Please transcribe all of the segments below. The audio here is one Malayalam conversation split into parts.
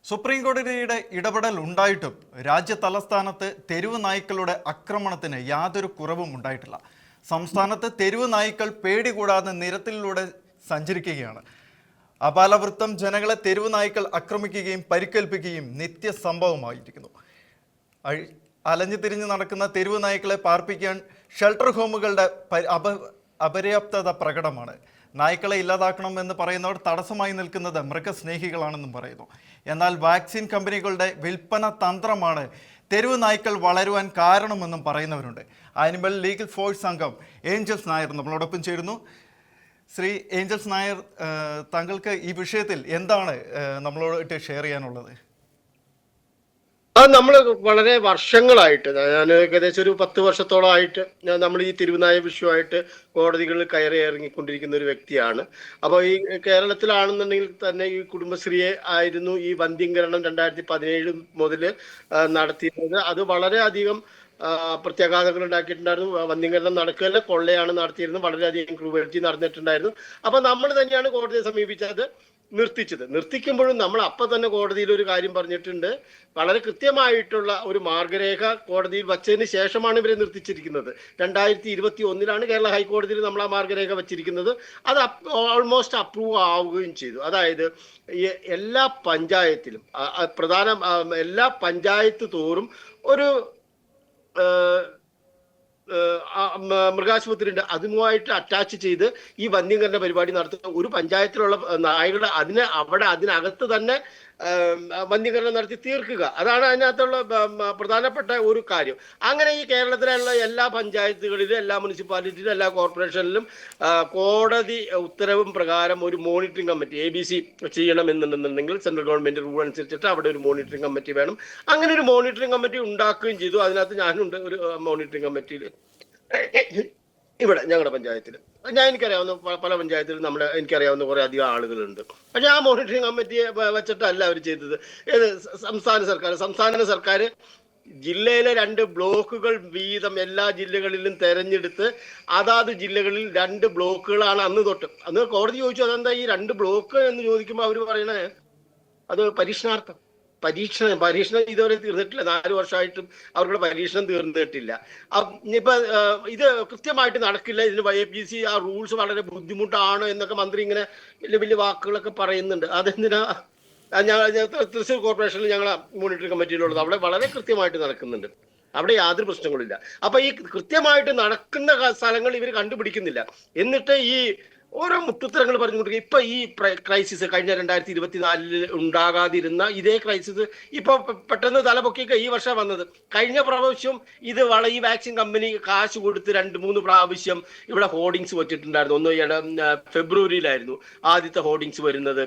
സുപ്രീം കോടതിയുടെ ഇടപെടൽ ഉണ്ടായിട്ടും രാജ്യ തലസ്ഥാനത്ത് തെരുവ് നായ്ക്കളുടെ ആക്രമണത്തിന് യാതൊരു കുറവും ഉണ്ടായിട്ടില്ല. സംസ്ഥാനത്ത് തെരുവ് നായ്ക്കൾ പേടി കൂടാതെ നിരത്തിലൂടെ സഞ്ചരിക്കുകയാണ്. അപാലവൃത്തം ജനങ്ങളെ തെരുവ് നായ്ക്കൾ ആക്രമിക്കുകയും പരിക്കേൽപ്പിക്കുകയും നിത്യസംഭവമായിരിക്കുന്നു. അലഞ്ഞു തിരിഞ്ഞ് നടക്കുന്ന തെരുവ് നായ്ക്കളെ പാർപ്പിക്കാൻ ഷെൽട്ടർ ഹോമുകളുടെ അപര്യാപ്തത പ്രകടമാണ്. നായ്ക്കളെ ഇല്ലാതാക്കണമെന്ന് പറയുന്നവർ തടസ്സമായി നിൽക്കുന്നത് മൃഗസ്നേഹികളാണെന്നും പറയുന്നു. എന്നാൽ വാക്സിൻ കമ്പനികളുടെ വിൽപ്പന തന്ത്രമാണ് തെരുവ് നായ്ക്കൾ വളരുവാൻ കാരണമെന്നും പറയുന്നവരുണ്ട്. ആനിമൽ ലീഗൽ ഫോഴ്സ് അംഗം ഏഞ്ചൽസ് നായർ നമ്മളോടൊപ്പം ചേരുന്നു. ശ്രീ ഏഞ്ചൽസ് നായർ, താങ്കൾക്ക് ഈ വിഷയത്തിൽ എന്താണ് നമ്മളോട് ഷെയർ ചെയ്യാനുള്ളത്? അത് നമ്മൾ വളരെ വർഷങ്ങളായിട്ട്, ഞാൻ ഏകദേശം ഒരു 10 വർഷത്തോളമായിട്ട് നമ്മൾ ഈ തെരുവുനായ വിഷയമായിട്ട് കോടതികളിൽ കയറി ഇറങ്ങിക്കൊണ്ടിരിക്കുന്ന ഒരു വ്യക്തിയാണ്. അപ്പോൾ ഈ കേരളത്തിലാണെന്നുണ്ടെങ്കിൽ തന്നെ ഈ കുടുംബശ്രീയെ ആയിരുന്നു ഈ വന്ധ്യംകരണം 2017 മുതൽ നടത്തിയിരുന്നത്. അത് വളരെയധികം പ്രത്യാഘാതങ്ങൾ ഉണ്ടാക്കിയിട്ടുണ്ടായിരുന്നു. വന്ധ്യംകരണം നടക്കുകയല്ല, കൊള്ളയാണ് നടത്തിയിരുന്നത്. വളരെയധികം ക്രൂവൽറ്റി നടന്നിട്ടുണ്ടായിരുന്നു. അപ്പൊ നമ്മൾ തന്നെയാണ് കോടതിയെ സമീപിച്ചത്, നിർത്തിക്കുമ്പോഴും നമ്മൾ അപ്പം തന്നെ കോടതിയിൽ ഒരു കാര്യം പറഞ്ഞിട്ടുണ്ട്. വളരെ കൃത്യമായിട്ടുള്ള ഒരു മാർഗരേഖ കോടതിയിൽ വച്ചതിന് ശേഷമാണ് ഇവരെ നിർത്തിച്ചിരിക്കുന്നത്. 2021 കേരള ഹൈക്കോടതിയിൽ നമ്മൾ ആ മാർഗരേഖ വച്ചിരിക്കുന്നത്. അത് ഓൾമോസ്റ്റ് അപ്രൂവ് ആവുകയും ചെയ്തു. അതായത് എല്ലാ പഞ്ചായത്തിലും എല്ലാ പഞ്ചായത്ത് തോറും ഒരു മൃഗാശുപത്രി ഉണ്ട്. അതുമായിട്ട് അറ്റാച്ച് ചെയ്ത് ഈ വന്ധ്യംകരണ പരിപാടി നടത്തുന്ന ഒരു പഞ്ചായത്തിലുള്ള നായകളെ അതിനകത്ത് തന്നെ വന്ധ്യംകരണം നടത്തി തീർക്കുക. അതാണ് അതിനകത്തുള്ള പ്രധാനപ്പെട്ട ഒരു കാര്യം. അങ്ങനെ ഈ കേരളത്തിലുള്ള എല്ലാ പഞ്ചായത്തുകളിലും, എല്ലാ മുനിസിപ്പാലിറ്റിയിലും, എല്ലാ കോർപ്പറേഷനിലും കോടതി ഉത്തരവും പ്രകാരം ഒരു മോണിറ്ററിംഗ് കമ്മിറ്റി ABC ചെയ്യണമെന്നുണ്ടെന്നുണ്ടെങ്കിൽ സെൻട്രൽ ഗവൺമെന്റ് റൂൾ അനുസരിച്ചിട്ട് അവിടെ ഒരു മോണിറ്ററിംഗ് കമ്മിറ്റി വേണം. അങ്ങനെ ഒരു മോണിറ്ററിംഗ് കമ്മിറ്റി ഉണ്ടാക്കുകയും ചെയ്തു. അതിനകത്ത് ഞാനുണ്ട് ഒരു മോണിറ്ററിംഗ് കമ്മിറ്റിയിൽ. ഇവിടെ ഞങ്ങളുടെ പഞ്ചായത്തിൽ എനിക്കറിയാവുന്ന പല പഞ്ചായത്തിലും എനിക്കറിയാവുന്ന കുറെ അധികം ആളുകളുണ്ട്. പക്ഷെ ആ മോണിറ്ററിംഗ് കമ്മിറ്റിയെ വെച്ചിട്ടല്ല അവർ ചെയ്തത്. സംസ്ഥാന സർക്കാർ ജില്ലയിലെ 2 ബ്ലോക്കുകൾ വീതം എല്ലാ ജില്ലകളിലും തെരഞ്ഞെടുത്ത് അതാത് ജില്ലകളിൽ 2 ബ്ലോക്കുകളാണ് അന്ന് കോടതി ചോദിച്ചു, അതെന്താ ഈ 2 ബ്ലോക്ക് എന്ന് ചോദിക്കുമ്പോൾ അവർ പറയണേ അത് പരീക്ഷണം ഇതുവരെ തീർന്നിട്ടില്ല. 4 വർഷമായിട്ടും അവരുടെ പരീക്ഷണം തീർന്നിട്ടില്ല. ഇപ്പൊ ഇത് കൃത്യമായിട്ട് നടക്കില്ല. ഇതിന് YPC ആ റൂൾസ് വളരെ ബുദ്ധിമുട്ടാണ് എന്നൊക്കെ മന്ത്രി ഇങ്ങനെ വലിയ വലിയ വാക്കുകളൊക്കെ പറയുന്നുണ്ട്. അതെന്തിനാ? തൃശ്ശൂർ കോർപ്പറേഷനിൽ ഞങ്ങൾ മോണിറ്ററിംഗ് കമ്മിറ്റിയിലുള്ളത് അവിടെ വളരെ കൃത്യമായിട്ട് നടക്കുന്നുണ്ട്. അവിടെ യാതൊരു പ്രശ്നങ്ങളില്ല. അപ്പൊ ഈ കൃത്യമായിട്ട് നടക്കുന്ന സ്ഥലങ്ങൾ ഇവർ കണ്ടുപിടിക്കുന്നില്ല. എന്നിട്ട് ഈ ഓരോ മുട്ടുത്തരങ്ങൾ പറഞ്ഞുകൊണ്ടിരിക്കുക. ഇപ്പൊ ഈ ക്രൈസിസ് കഴിഞ്ഞ 2024 ഉണ്ടാകാതിരുന്ന ഇതേ ക്രൈസിസ് ഇപ്പൊ പെട്ടെന്ന് തലപൊക്കിയൊക്കെ ഈ വർഷം വന്നത്. കഴിഞ്ഞ പ്രാവശ്യം ഈ വാക്സിൻ കമ്പനി കാശ് കൊടുത്ത് 2-3 പ്രാവശ്യം ഇവിടെ ഹോർഡിങ്സ് വെച്ചിട്ടുണ്ടായിരുന്നു. ഒന്ന് ഫെബ്രുവരിയിലായിരുന്നു ആദ്യത്തെ ഹോർഡിങ്സ് വരുന്നത്.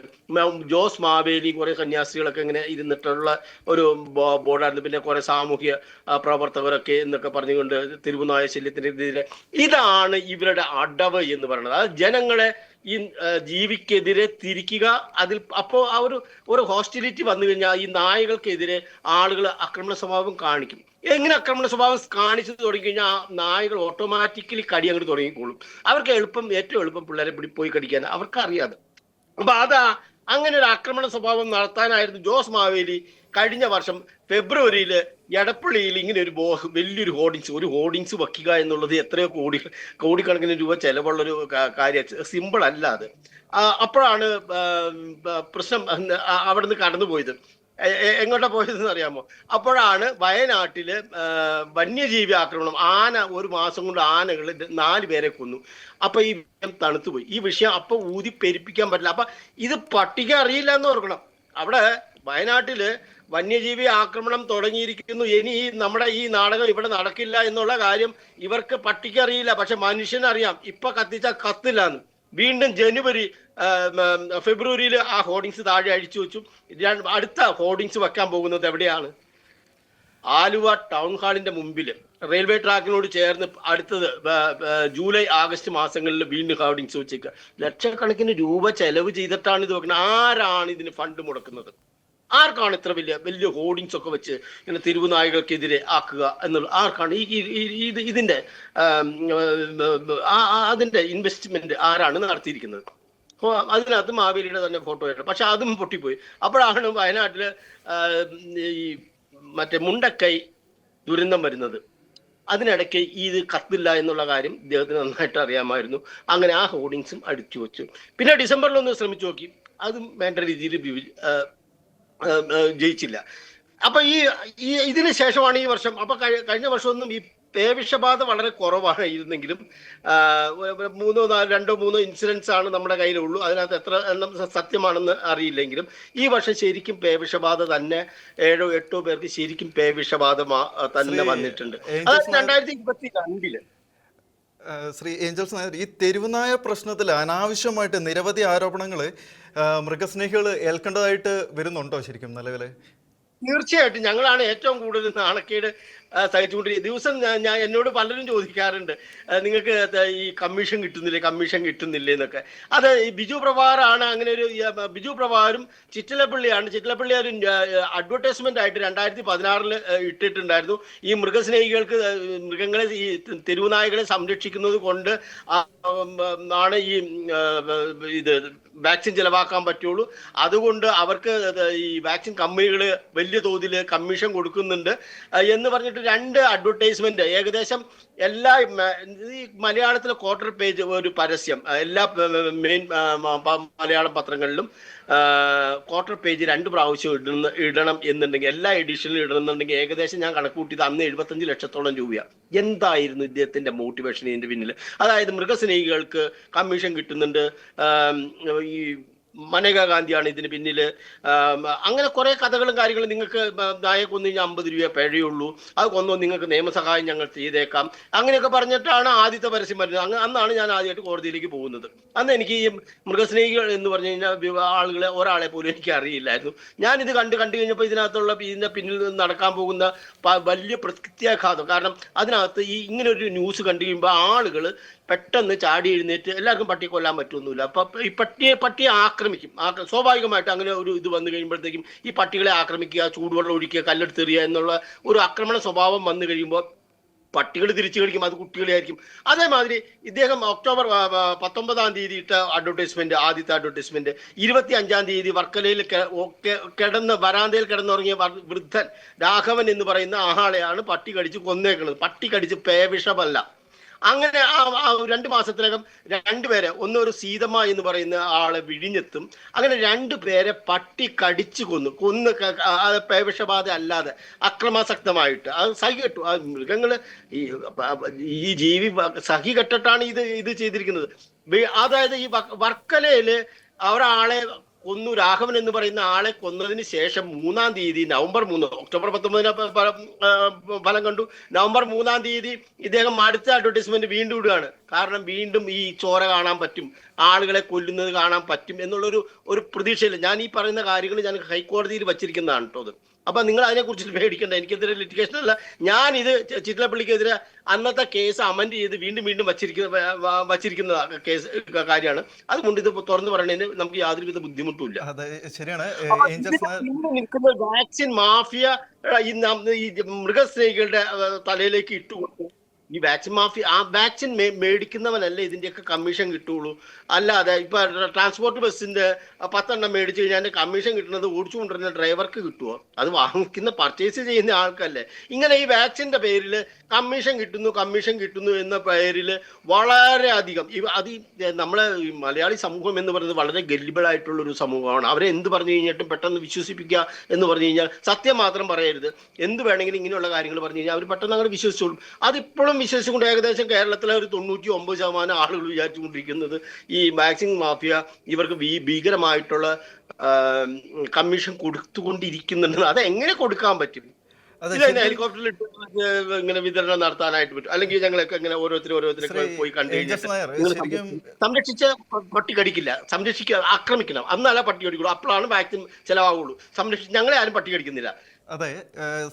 ജോസ് മാവേലി കുറെ കന്യാസ്ത്രീകളൊക്കെ ഇങ്ങനെ ഇരുന്നിട്ടുള്ള ഒരു ബോർഡായിരുന്നു. പിന്നെ കുറെ സാമൂഹ്യ പ്രവർത്തകരൊക്കെ എന്നൊക്കെ പറഞ്ഞുകൊണ്ട് തെരുവുനായ ശല്യത്തിനെതിരെ. ഇതാണ് ഇവരുടെ അടവ് എന്ന് പറയുന്നത്. അത് ജനങ്ങൾ ഈ ജീവിക്കെതിരെ തിരിക്കുക. അപ്പോൾ ആ ഒരു ഹോസ്റ്റിലിറ്റി വന്നു കഴിഞ്ഞാൽ ഈ നായകൾക്കെതിരെ ആളുകൾ ആക്രമണ സ്വഭാവം കാണിക്കും. എങ്ങനെ ആക്രമണ സ്വഭാവം കാണിച്ചു തുടങ്ങി കഴിഞ്ഞാൽ ആ നായകൾ ഓട്ടോമാറ്റിക്കലി കടി അങ്ങോട്ട് തുടങ്ങിക്കോളും. അവർക്ക് ഏറ്റവും എളുപ്പം പിള്ളേരെ പോയി കടിക്കാൻ അവർക്ക് അറിയാതെ. അപ്പൊ അങ്ങനെ ഒരു ആക്രമണ സ്വഭാവം നടത്താനായിരുന്നു ജോസ് മാവേലി കഴിഞ്ഞ വർഷം ഫെബ്രുവരിയിൽ എടപ്പള്ളിയിൽ ഇങ്ങനെ വലിയൊരു ഹോർഡിങ്സ് വെക്കുക എന്നുള്ളത് എത്രയോ കോടിക്കണക്കിന് രൂപ ചെലവുള്ളൊരു കാര്യം. സിമ്പിൾ അല്ല അത്. അപ്പോഴാണ് പ്രശ്നം അവിടുന്ന് കടന്നുപോയത്. എങ്ങോട്ടാ പോയതെന്ന് അറിയാമോ? അപ്പോഴാണ് വയനാട്ടില് വന്യജീവി ആക്രമണം. ഒരു മാസം കൊണ്ട് ആനകൾ 4 പേരെ കൊന്നു. അപ്പൊ ഈ വിഷയം തണുത്തുപോയി. ഈ വിഷയം അപ്പൊ ഊതി പെരുപ്പിക്കാൻ പറ്റില്ല. അപ്പൊ ഇത് പട്ടിക അറിയില്ല എന്ന് ഓർക്കണം. അവിടെ വയനാട്ടില് വന്യജീവി ആക്രമണം തുടങ്ങിയിരിക്കുന്നു. ഇനി നമ്മുടെ ഈ നാടകം ഇവിടെ നടക്കില്ല എന്നുള്ള കാര്യം ഇവർക്ക് പട്ടിക അറിയില്ല. പക്ഷെ മനുഷ്യനറിയാം. ഇപ്പൊ കത്തിച്ച കത്തില്ലാന്ന്. വീണ്ടും ഫെബ്രുവരിയിൽ ആ ഹോർഡിങ്സ് താഴെ അഴിച്ചു വെച്ചു. അടുത്ത ഹോർഡിങ്സ് വെക്കാൻ പോകുന്നത് എവിടെയാണ്? ആലുവ ടൗൺ ഹാളിന്റെ മുമ്പിൽ റെയിൽവേ ട്രാക്കിനോട് ചേർന്ന് അടുത്തത് ജൂലൈ ആഗസ്റ്റ് മാസങ്ങളിൽ വീണ്ടും ഹോർഡിങ്സ് വെച്ചേക്കുക. ലക്ഷക്കണക്കിന് രൂപ ചെലവ് ചെയ്തിട്ടാണ് ഇത് വെക്കുന്നത്. ആരാണ് ഇതിന് ഫണ്ട് മുടക്കുന്നത്? ആർക്കാണ് ഇത്ര വലിയ ഹോർഡിങ്സ് ഒക്കെ വെച്ച് ഇങ്ങനെ തെരുവുനായകൾക്കെതിരെ ആക്കുക എന്നുള്ള? ആർക്കാണ് ഇതിന്റെ ഇൻവെസ്റ്റ്മെന്റ് ആരാണ് നടത്തിയിരിക്കുന്നത്? അതിനകത്ത് മാവേലിയുടെ തന്നെ ഫോട്ടോ ആയിട്ട്, പക്ഷെ അതും പൊട്ടിപ്പോയി. അപ്പോഴാണ് വയനാട്ടില് ഈ മറ്റേ മുണ്ടക്കൈ ദുരന്തം വരുന്നത്. അതിനിടയ്ക്ക് ഇത് കത്തില്ല എന്നുള്ള കാര്യം ഇദ്ദേഹത്തിന് നന്നായിട്ട് അറിയാമായിരുന്നു. അങ്ങനെ ആ ഹോർഡിങ്സും അടിച്ചു വെച്ചു. പിന്നെ ഡിസംബറിലൊന്ന് ശ്രമിച്ചു നോക്കി, അതും വേണ്ട രീതിയിൽ ജയിച്ചില്ല. അപ്പൊ ഈ ഇതിന് ശേഷമാണ് ഈ വർഷം, അപ്പൊ കഴിഞ്ഞ വർഷമൊന്നും ഈ പേവിഷബാധ വളരെ കുറവായിരുന്നെങ്കിലും രണ്ടോ മൂന്നോ ഇൻസിഡൻസ് ആണ് നമ്മുടെ കയ്യിലുള്ളൂ. അതിനകത്ത് എത്ര എണ്ണം സത്യമാണെന്ന് അറിയില്ലെങ്കിലും ഈ വർഷം ശരിക്കും പേവിഷബാധ തന്നെ 7 or 8 പേർക്ക് ശരിക്കും പേവിഷബാധ തന്നെ വന്നിട്ടുണ്ട്. അതായത് 2022 ശ്രീ ഏഞ്ചൽസ് നായർ, ഈ തെരുവുനായ പ്രശ്നത്തിൽ അനാവശ്യമായിട്ട് നിരവധി ആരോപണങ്ങൾ മൃഗസ്നേഹികൾ ഏൽക്കേണ്ടതായിട്ട് വരുന്നുണ്ടോ ശരിക്കും നിലവിൽ? തീർച്ചയായിട്ടും ഞങ്ങളാണ് ഏറ്റവും കൂടുതൽ നാണക്കേട് സഹിച്ചുകൊണ്ടിരിക്കുന്നത്. ദിവസം ഞാൻ എന്നോട് പലരും ചോദിക്കാറുണ്ട്, നിങ്ങൾക്ക് ഈ കമ്മീഷൻ കിട്ടുന്നില്ലേ എന്നൊക്കെ. അത് ഈ ബിജു പ്രഭാകറാണ് അങ്ങനെ ഒരു, ബിജു പ്രഭാകരും ചിറ്റലപ്പള്ളിയാണ്. ചിറ്റലപ്പള്ളി ഒരു അഡ്വർടൈസ്മെന്റ് ആയിട്ട് 2016 ഇട്ടിട്ടുണ്ടായിരുന്നു. ഈ മൃഗസ്നേഹികൾക്ക് മൃഗങ്ങളെ, ഈ തെരുവുനായകളെ സംരക്ഷിക്കുന്നത് കൊണ്ട് ആണ് ഈ വാക്സിൻ ചെലവാക്കാൻ പറ്റുള്ളൂ. അതുകൊണ്ട് അവർക്ക് ഈ വാക്സിൻ കമ്പനികൾ വലിയ തോതിൽ കമ്മീഷൻ കൊടുക്കുന്നുണ്ട് എന്ന് പറഞ്ഞിട്ട് 2 അഡ്വർടൈസ്മെന്റ് ഏകദേശം എല്ലാ ഈ മലയാളത്തിലെ ക്വാർട്ടർ പേജ് ഒരു പരസ്യം എല്ലാ മെയിൻ മലയാളം പത്രങ്ങളിലും ക്വാർട്ടർ പേജ് 2 പ്രാവശ്യം ഇടണം എന്നുണ്ടെങ്കിൽ, എല്ലാ എഡിഷനിലും ഇടണമെന്നുണ്ടെങ്കിൽ ഏകദേശം ഞാൻ കണക്കൂട്ടിയത് അന്ന് 75 ലക്ഷത്തോളം രൂപയാണ്. എന്തായിരുന്നു ഇദ്ദേഹത്തിന്റെ മോട്ടിവേഷൻ ഇതിന്റെ പിന്നിൽ? അതായത് മൃഗസ്നേഹികൾക്ക് കമ്മീഷൻ കിട്ടുന്നുണ്ട്, ഈ മനേകാ ഗാന്ധിയാണ് ഇതിന് പിന്നിൽ, അങ്ങനെ കുറെ കഥകളും കാര്യങ്ങളും. നിങ്ങൾക്ക് നായെ കൊന്നു കഴിഞ്ഞാൽ 50 രൂപ പിഴയുള്ളൂ, അത് കൊന്നോ നിങ്ങൾക്ക് നിയമസഹായം ഞങ്ങൾ ചെയ്തേക്കാം, അങ്ങനെയൊക്കെ പറഞ്ഞിട്ടാണ് ആദ്യത്തെ പരസ്യം വരുന്നത്. അന്നാണ് ഞാൻ ആദ്യമായിട്ട് കോടതിയിലേക്ക് പോകുന്നത്. അന്ന് എനിക്ക് ഈ മൃഗസ്നേഹികൾ എന്ന് പറഞ്ഞു കഴിഞ്ഞാൽ ആളുകളെ ഒരാളെ പോലും എനിക്ക് അറിയില്ലായിരുന്നു. ഞാനിത് കണ്ടു കഴിഞ്ഞപ്പോൾ ഇതിന്റെ പിന്നിൽ നടക്കാൻ പോകുന്ന വലിയ പ്രത്യാഘാതം, കാരണം അതിനകത്ത് ഈ ഇങ്ങനെ ഒരു ന്യൂസ് കണ്ടു കഴിയുമ്പോൾ ആളുകൾ പെട്ടെന്ന് ചാടി എഴുന്നേറ്റ്, എല്ലാവർക്കും പട്ടിയെ കൊല്ലാൻ പറ്റുമൊന്നുമില്ല, അപ്പൊ ഈ പട്ടിയെ ആക്രമിക്കും. സ്വാഭാവികമായിട്ട് അങ്ങനെ ഒരു ഇത് വന്നു കഴിയുമ്പോഴത്തേക്കും ഈ പട്ടികളെ ആക്രമിക്കുക, ചൂടുവെള്ളം ഒഴിക്കുക, കല്ലെടുത്തെറിയുക എന്നുള്ള ഒരു ആക്രമണ സ്വഭാവം വന്നു കഴിയുമ്പോൾ പട്ടികൾ തിരിച്ചു കളിക്കും, അത് കുട്ടികളെയായിരിക്കും. അതേമാതിരി ഇദ്ദേഹം ഒക്ടോബർ 19 ഇട്ട അഡ്വർടൈസ്മെന്റ്, ആദ്യത്തെ അഡ്വർടൈസ്മെന്റ് 25 വർക്കലയിൽ വരാന്തയിൽ കിടന്നുറങ്ങിയ വൃദ്ധൻ രാഘവൻ എന്ന് പറയുന്ന ആളെയാണ് പട്ടി കടിച്ച് കൊന്നേക്കുന്നത്. പട്ടി കടിച്ച് പേവിഷമല്ല. അങ്ങനെ 2 മാസത്തിനകം 2 പേരെ, ഒരു സീതമ്മ എന്ന് പറയുന്ന ആളെ വിഴിഞ്ഞെത്തും, അങ്ങനെ 2 പേരെ പട്ടി കടിച്ചു കൊന്ന് പേവിഷബാധ അല്ലാതെ അക്രമാസക്തമായിട്ട് അത് സഹി കെട്ടു. ആ മൃഗങ്ങള് ഈ ജീവി സഹി കെട്ടിട്ടാണ് ഇത് ചെയ്തിരിക്കുന്നത്. അതായത് ഈ വർക്കലയില് ഒരാളെ കൊന്നു, രാഘവൻ എന്ന് പറയുന്ന ആളെ കൊന്നതിന് ശേഷം 3-ാം തീയതി നവംബർ 3, ഒക്ടോബർ 19 ഫലം കണ്ടു. നവംബർ 3-ാം തീയതി ഇദ്ദേഹം അടുത്ത അഡ്വർടൈസ്മെന്റ് വീണ്ടും ഇടുകയാണ്. കാരണം വീണ്ടും ഈ ചോര കാണാൻ പറ്റും, ആളുകളെ കൊല്ലുന്നത് കാണാൻ പറ്റും എന്നുള്ളൊരു പ്രതീക്ഷയില്ല. ഞാൻ ഈ പറയുന്ന കാര്യങ്ങൾ ഞാൻ ഹൈക്കോടതിയിൽ വച്ചിരിക്കുന്നതാണ് കേട്ടോ. അപ്പൊ നിങ്ങൾ അതിനെക്കുറിച്ച് പേടിക്കണ്ട, എനിക്കെതിരെ ലിറ്റിഗേഷൻ അല്ല. ഞാനിത് ചിറ്റലപ്പള്ളിക്കെതിരെ അന്നത്തെ കേസ് അമെൻഡ് ചെയ്ത് വീണ്ടും വച്ചിരിക്കുന്ന കേസ് കാര്യമാണ്. അതുകൊണ്ട് ഇത് തുറന്നു പറയുന്നതിന് നമുക്ക് യാതൊരുവിധ ബുദ്ധിമുട്ടുമില്ല. ശരിയാണ്. വാക്സിൻ മാഫിയ ഈ മൃഗസ്നേഹികളുടെ തലയിലേക്ക് ഇട്ടുകൊടുത്തു. ഈ വാക്സിൻ മാഫിയ, ആ വാക്സിൻ മേടിക്കുന്നവനല്ലേ ഇതിന്റെയൊക്കെ കമ്മീഷൻ കിട്ടുള്ളൂ. അല്ലാതെ ഇപ്പൊ ട്രാൻസ്പോർട്ട് ബസ്സിന്റെ 10 എണ്ണം മേടിച്ചു കഴിഞ്ഞാൽ കമ്മീഷൻ കിട്ടുന്നത് ഓടിച്ചു കൊണ്ടിരുന്ന ഡ്രൈവർക്ക് കിട്ടുമോ? അത് വാങ്ങിക്കുന്ന പർച്ചേസ് ചെയ്യുന്ന ആൾക്കല്ലേ. ഇങ്ങനെ ഈ വാക്സിന്റെ പേരിൽ കമ്മീഷൻ കിട്ടുന്നു എന്ന പേരിൽ വളരെ അധികം നമ്മളെ മലയാളി സമൂഹം എന്ന് പറയുന്നത് വളരെ ഗല്ലിബിൾ ആയിട്ടുള്ള ഒരു സമൂഹമാണ്. അവരെ എന്ത് പറഞ്ഞു കഴിഞ്ഞിട്ടും പെട്ടെന്ന് വിശ്വസിപ്പിക്കുക എന്ന് പറഞ്ഞു കഴിഞ്ഞാൽ സത്യം മാത്രം പറയരുത്. എന്ത് വേണമെങ്കിലും ഇങ്ങനെയുള്ള കാര്യങ്ങൾ പറഞ്ഞു കഴിഞ്ഞാൽ അവർ പെട്ടെന്ന് അങ്ങനെ വിശ്വസിച്ചോളും. അതിപ്പോഴും വിശ്വസിച്ചുകൊണ്ട് ഏകദേശം കേരളത്തിലെ ഒരു 99% ആളുകൾ വിചാരിച്ചുകൊണ്ടിരിക്കുന്നത് ഈ വാക്സിൻ മാഫിയ ഇവർക്ക് ഭീകരമായിട്ടുള്ള കമ്മീഷൻ കൊടുത്തുകൊണ്ടിരിക്കുന്നുണ്ട്. അത് എങ്ങനെ കൊടുക്കാൻ പറ്റും? ഹെലികോപ്റ്ററിൽ ഇങ്ങനെ വിതരണം നടത്താനായിട്ട് പറ്റും, അല്ലെങ്കിൽ ഞങ്ങളൊക്കെ ഇങ്ങനെ ഓരോരുത്തരൊക്കെ പോയി സംരക്ഷിച്ച പട്ടി കടിക്കില്ല, ആക്രമിക്കണം, അന്നല്ല പട്ടി കടിക്കുള്ളൂ, അപ്പോഴാണ് വാക്സിൻ ചെലവാകുള്ളൂ. ഞങ്ങളെ ആരും പട്ടി കടിക്കുന്നില്ല. അതെ,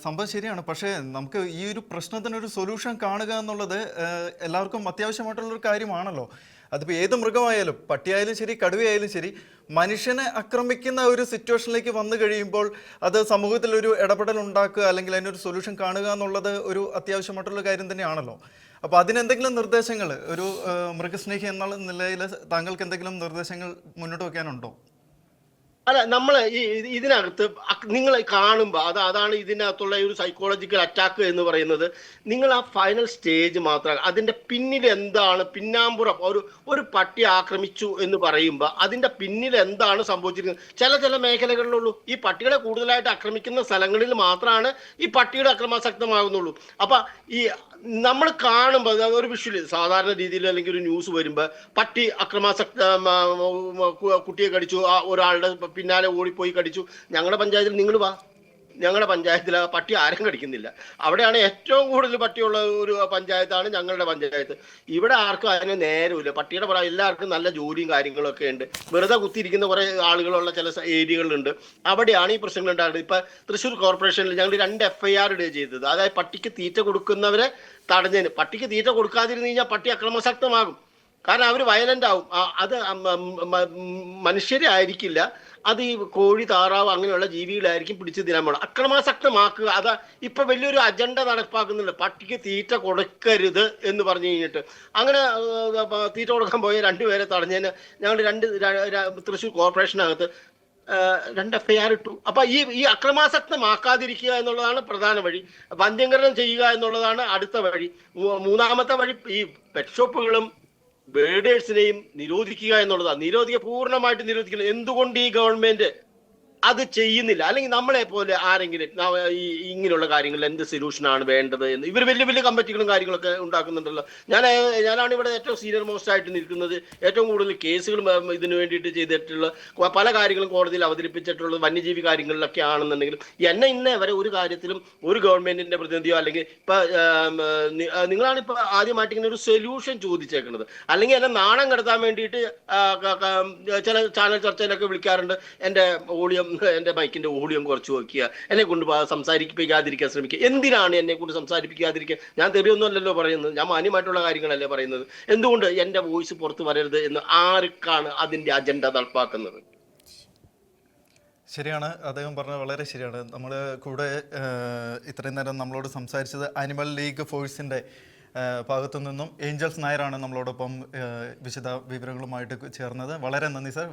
സംഭവം ശരിയാണ്. പക്ഷേ നമുക്ക് ഈ ഒരു പ്രശ്നത്തിനൊരു സൊല്യൂഷൻ കാണുക എന്നുള്ളത് എല്ലാവർക്കും അത്യാവശ്യമായിട്ടുള്ളൊരു കാര്യമാണല്ലോ. അതിപ്പോൾ ഏത് മൃഗമായാലും, പട്ടിയായാലും ശരി, കടുവയായാലും ശരി, മനുഷ്യനെ ആക്രമിക്കുന്ന ഒരു സിറ്റുവേഷനിലേക്ക് വന്നു കഴിയുമ്പോൾ അത് സമൂഹത്തിൽ ഒരു ഇടപെടൽ ഉണ്ടാക്കുക, അല്ലെങ്കിൽ അതിനൊരു സൊല്യൂഷൻ കാണുക എന്നുള്ളത് ഒരു അത്യാവശ്യമായിട്ടുള്ള കാര്യം തന്നെയാണല്ലോ. അപ്പോൾ അതിനെന്തെങ്കിലും നിർദ്ദേശങ്ങൾ ഒരു മൃഗസ്നേഹി എന്നുള്ള നിലയിൽ താങ്കൾക്ക് എന്തെങ്കിലും നിർദ്ദേശങ്ങൾ മുന്നോട്ട് വെക്കാനുണ്ടോ? അല്ല, നമ്മൾ ഇതിനകത്ത് നിങ്ങൾ കാണുമ്പോൾ അതാണ് ഇതിനകത്തുള്ള ഒരു സൈക്കോളജിക്കൽ അറ്റാക്ക് എന്ന് പറയുന്നത്. നിങ്ങൾ ആ ഫൈനൽ സ്റ്റേജ് മാത്രം, അതിന്റെ പിന്നിൽ എന്താണ്, പിന്നാമ്പുറം ഒരു പട്ടി ആക്രമിച്ചു എന്ന് പറയുമ്പോൾ അതിന്റെ പിന്നിൽ എന്താണ് സംഭവിച്ചിരിക്കുന്നത് ചില മേഖലകളിലുള്ളൂ. ഈ പട്ടികളെ കൂടുതലായിട്ട് ആക്രമിക്കുന്ന സ്ഥലങ്ങളിൽ മാത്രമാണ് ഈ പട്ടിയുടെ അക്രമാസക്തമാകുന്നുള്ളൂ. അപ്പൊ ഈ നമ്മൾ കാണുമ്പോൾ ഒരു വിഷ്വല് സാധാരണ രീതിയിൽ അല്ലെങ്കിൽ ഒരു ന്യൂസ് വരുമ്പോൾ പട്ടി അക്രമാസക്ത കുട്ടിയെ കടിച്ചു, ഒരാളുടെ പിന്നാലെ ഓടിപ്പോയി കടിച്ചു. ഞങ്ങളുടെ പഞ്ചായത്തിൽ നിങ്ങൾ വാ, ഞങ്ങളുടെ പഞ്ചായത്തിൽ പട്ടി ആരും കടിക്കുന്നില്ല. അവിടെയാണ് ഏറ്റവും കൂടുതൽ പട്ടിയുള്ള ഒരു പഞ്ചായത്താണ് ഞങ്ങളുടെ പഞ്ചായത്ത്. ഇവിടെ ആർക്കും അതിന് നേരമില്ല. പട്ടിയുടെ പുറം എല്ലാവർക്കും നല്ല ജോലിയും കാര്യങ്ങളൊക്കെ ഉണ്ട്. വെറുതെ കുത്തിയിരിക്കുന്ന കുറേ ആളുകളുള്ള ചില ഏരിയകളുണ്ട്. അവിടെയാണ് ഈ പ്രശ്നങ്ങൾ ഉണ്ടാകുന്നത്. ഇപ്പൊ തൃശ്ശൂർ കോർപ്പറേഷനിൽ ഞങ്ങൾ 2 FIR ഇടുകയാണ് ചെയ്തത്. അതായത് പട്ടിക്ക് തീറ്റ കൊടുക്കുന്നവരെ തടഞ്ഞതിന്. പട്ടിക്ക് തീറ്റ കൊടുക്കാതിരുന്നു കഴിഞ്ഞാൽ പട്ടി അക്രമാസക്തമാകും. കാരണം അവർ വയലന്റ് ആവും. അത് മനുഷ്യരെ ആയിരിക്കില്ല, അത് ഈ കോഴി, താറാവ് അങ്ങനെയുള്ള ജീവികളായിരിക്കും പിടിച്ച് തിന്നാൻ പോകണം. അക്രമാസക്തമാക്കുക, അതാ ഇപ്പൊ വലിയൊരു അജണ്ട നടപ്പാക്കുന്നുണ്ട്. പട്ടിക്ക് തീറ്റ കൊടുക്കരുത് എന്ന് പറഞ്ഞു കഴിഞ്ഞിട്ട് അങ്ങനെ തീറ്റ കൊടുക്കാൻ പോയ 2 പേരെ തടഞ്ഞതിന് ഞങ്ങൾ തൃശ്ശൂർ കോർപ്പറേഷനകത്ത് 2 FIR ഇട്ടു. അപ്പൊ ഈ അക്രമാസക്തമാക്കാതിരിക്കുക എന്നുള്ളതാണ് പ്രധാന വഴി. വന്ധ്യംകരണം ചെയ്യുക എന്നുള്ളതാണ് അടുത്ത വഴി. മൂന്നാമത്തെ വഴി ഈ പെറ്റ് ഷോപ്പുകളും ബേഡേഴ്സിനെയും നിരോധിക്കുക എന്നുള്ളതാണ്. പൂർണ്ണമായിട്ട് നിരോധിക്കണം. എന്തുകൊണ്ട് ഈ ഗവൺമെന്റ് അത് ചെയ്യുന്നില്ല? അല്ലെങ്കിൽ നമ്മളെ പോലെ ആരെങ്കിലും ഈ ഇങ്ങനെയുള്ള കാര്യങ്ങളിൽ എന്ത് സൊല്യൂഷനാണ് വേണ്ടത് എന്ന് ഇവർ വലിയ വലിയ കമ്മിറ്റികളും കാര്യങ്ങളൊക്കെ ഉണ്ടാക്കുന്നുണ്ടല്ലോ. ഞാനാണ് ഇവിടെ ഏറ്റവും സീനിയർ മോസ്റ്റ് ആയിട്ട് നിൽക്കുന്നത്. ഏറ്റവും കൂടുതൽ കേസുകൾ ഇതിനു വേണ്ടിയിട്ട് ചെയ്തിട്ടുള്ള പല കാര്യങ്ങളും കോടതിയിൽ അവതരിപ്പിച്ചിട്ടുള്ളത് വന്യജീവി കാര്യങ്ങളിലൊക്കെ ആണെന്നുണ്ടെങ്കിലും എന്നെ ഇന്നേ വരെ ഒരു കാര്യത്തിലും ഒരു ഗവൺമെന്റിന്റെ പ്രതിനിധിയോ അല്ലെങ്കിൽ ഇപ്പൊ നിങ്ങളാണ് ഇപ്പൊ ആദ്യമായിട്ട് ഇങ്ങനെ ഒരു സൊല്യൂഷൻ ചോദിച്ചേക്കുന്നത്. അല്ലെങ്കിൽ എന്നെ നാണം കടത്താൻ വേണ്ടിയിട്ട് ചില ചാനൽ ചർച്ചയിലൊക്കെ വിളിക്കാറുണ്ട്. എൻ്റെ മൈക്കിന്റെ വോളിയം കുറച്ച് വെക്കുക, എന്നെ കൊണ്ട് സംസാരിപ്പിക്കാതിരിക്കാൻ ശ്രമിക്കുക. എന്തിനാണ് എന്നെ കൊണ്ട് സംസാരിപ്പിക്കാതിരിക്കുക? ഞാൻ തെറിയൊന്നും അല്ലല്ലോ പറയുന്നത്, ഞാൻ മാന്യമായിട്ടുള്ള കാര്യങ്ങളല്ലേ പറയുന്നത്. എന്തുകൊണ്ട് എൻ്റെ വോയിസ് പുറത്ത് വരരുത് എന്ന് ആർക്കാണ് അതിന്റെ അജണ്ട നടപ്പാക്കുന്നത്? ശരിയാണ്, അദ്ദേഹം പറഞ്ഞത് വളരെ ശരിയാണ്. നമ്മൾ കൂടെ ഇത്രയും നേരം നമ്മളോട് സംസാരിച്ചത് ആനിമൽ ലീഗ് ഫോഴ്സിൻ്റെ ഭാഗത്തു നിന്നും ഏഞ്ചൽസ് നായരാണ് നമ്മളോടൊപ്പം വിശദ വിവരങ്ങളുമായിട്ട് ചേർന്നത്. വളരെ നന്ദി സർ.